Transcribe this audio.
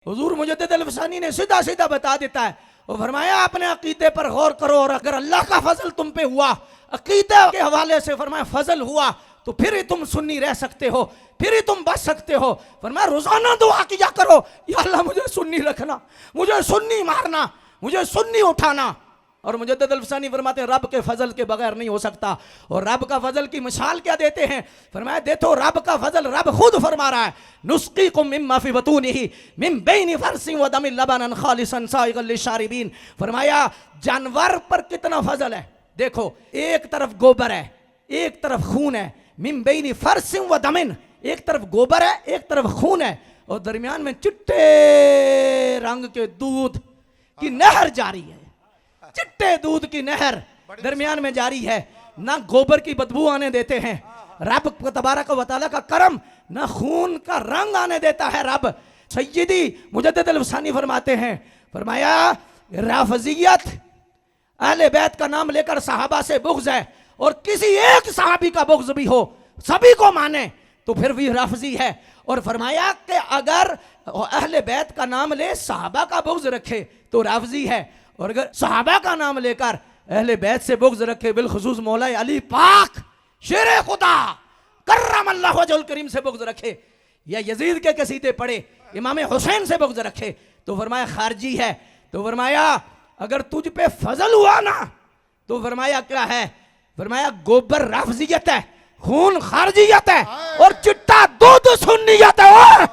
हुजूर मुजद्दिद अल-फसानी ने सीधा सीधा बता देता है, वो फरमाया अपने अकीदे पर गौर करो और अगर अल्लाह का फजल तुम पे हुआ, अकीदे के हवाले से फरमाया फजल हुआ, तो फिर ही तुम सुन्नी रह सकते हो, फिर ही तुम बच सकते हो। फरमाया रोजाना दुआ किया करो, या अल्लाह मुझे सुन्नी रखना, मुझे सुन्नी मारना, मुझे सुन्नी उठाना। और मुजद्दिद अल-फसानी फरमाते हैं रब के फजल के बगैर नहीं हो सकता। और रब का फजल की मिसाल क्या देते हैं, फरमाया देखो रब का फजल रब खुद फरमा रहा है, नुस्कीकुम मिम्मा फी बतूनिही मिन बैनि फरसिन व दमिन लबनन खालिसन साइगल लिशारिबीन। फरमाया जानवर पर कितना फजल है, देखो एक तरफ गोबर है, एक तरफ खून है, मिन बैनि फरसिन व दमिन, एक तरफ गोबर है, एक तरफ खून है, और दरमियान में चिट्टे रंग के दूध की नहर जारी है, चिट्टे दूध की नहर दरमियान में जारी है। ना गोबर की बदबू आने देते हैं रब तबारक व तआला का करम, ना खून का रंग आने देता है रब। सय्यदी मुजद्दिद अल-फसानी फरमाते हैं, फरमाया राफजियत अहले बैत का नाम लेकर सहाबा से बुग़्ज़ है, और किसी एक सहाबी का बुग़्ज़ भी हो सभी को माने तो फिर भी राफजी है। और फरमाया कि अगर अहले बैत का नाम ले सहाबा का बुग़्ज़ रखे तो राफजी है, और अगर सहाबा का नाम लेकर अहले बैत से बुग़्ज़ रखे, बिलखुसूस मौला अली पाक शेर खुदा कर्रमल्लाहु वजहुल करीम से बुग़्ज़ रखे, या यजीद के कसीदे पढ़े, इमाम हुसैन से बुग़्ज़ रखे, तो फरमाया खारजी है। तो फरमाया अगर तुझ पे फजल हुआ ना, तो फरमाया क्या है, फरमाया गोबर राफजियत है, खून खारजियत है, और चिट्टा दूध सुन्नियत है।